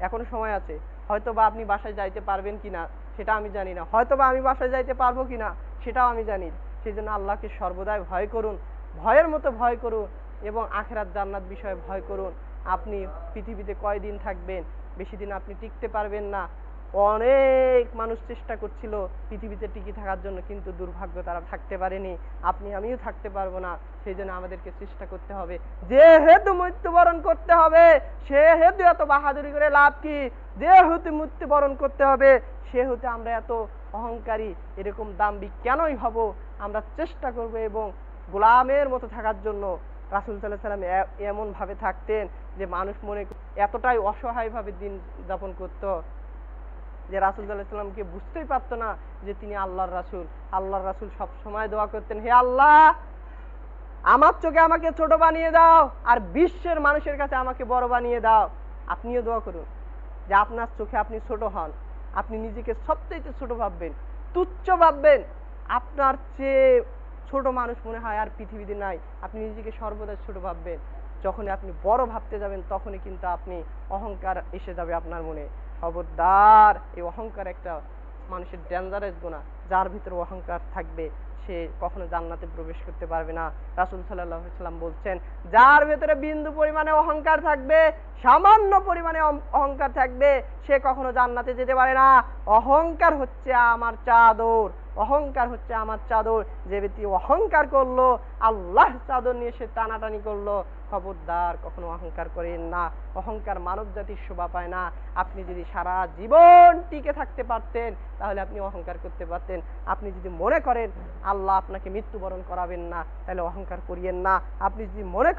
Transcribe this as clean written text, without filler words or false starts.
এখনো সময় আছে। হয়তোবা আপনি বাসায় যাইতে পারবেন কিনা সেটা আমি জানি না, হয়তোবা আমি বাসায় যাইতে পারবো কিনা সেটাও আমি জানি। সেই জন্য আল্লাহকে সর্বদাই ভয় করুন, ভয়ের মতো ভয় করুন এবং আখিরাত জান্নাত বিষয়ে ভয় করুন। আপনি পৃথিবীতে কয়দিন থাকবেন, বেশি দিন আপনি টিকতে পারবেন না। অনেক মানুষ চেষ্টা করছিল পৃথিবীতে টিকে থাকার জন্য, কিন্তু দুর্ভাগ্য তারা থাকতে পারেনি। আপনি আমিও থাকতে পারবো না। সেই জন্য আমাদেরকে চেষ্টা করতে হবে, যেহেতু মৃত্যুবরণ করতে হবে সেহেতু এত বাহাদুরি করে লাভ কি, যেহেতু মৃত্যুবরণ করতে হবে সেহেতু আমরা এত অহংকারী এরকম দাম্ভিক কেনই হব। আমরা চেষ্টা করব এবং গোলামের মতো থাকার জন্য। রাসূল সাল্লাল্লাহু আলাইহি সাল্লাম এমন ভাবে থাকতেন যে মানুষ মনে এতটাই অসহায় ভাবে দিন যাপন করত যে রাসূল সাল্লাল্লাহু আলাইহি সাল্লামকে বুঝতেই পারতো না যে তিনি আল্লাহর রাসূল। আল্লাহর রাসূল সব সময় দোয়া করতেন, হে আল্লাহ, আমার চোখে আমাকে ছোট বানিয়ে দাও আর বিশ্বের মানুষের কাছে আমাকে বড় বানিয়ে দাও। আপনিও দোয়া করুন যে আপনার চোখে আপনি ছোট হন, আপনি নিজেকে সবচেয়ে ছোট ভাববেন, তুচ্ছ ভাববেন, আপনার চেয়ে ছোট মানুষ মনে হয় আর পৃথিবীতে নাই। আপনি নিজেকে সর্বদা ছোট ভাববেন। যখনই আপনি বড় ভাবতে যাবেন তখনই কিন্তু আপনি অহংকার এসে যাবে আপনার মনে। খবরদার, এই অহংকার একটা মানুষের ডেঞ্জারাস গুনাহ। যার ভিতরে অহংকার থাকবে সে কখনো জান্নাতে প্রবেশ করতে পারবে না। রাসূল সাল্লাল্লাহু আলাইহি ওয়াসাল্লাম বলছেন, যার ভিতরে বিন্দু পরিমাণে অহংকার থাকবে, সামান্য পরিমাণে অহংকার থাকবে, সে কখনো জান্নাতে যেতে পারে না। অহংকার হচ্ছে আমার চাদর, অহংকার হচ্ছে আমার চাদর। যে ব্যক্তি অহংকার করলো, আল্লাহর চাদর নিয়ে সে টানাটানি করলো। খবরদার, কখনো অহংকার করেন না। অহংকার মানব জাতির শোভা পায় না। আপনি যদি সারা জীবন টিকে থাকতে পারতেন তাহলে আপনি অহংকার করতে পারতেন। আপনি যদি মনে করেন আল্লাহ আপনাকে মৃত্যুবরণ করাবেন না তাহলে অহংকার করিয়েন না। আপনি যদি মনে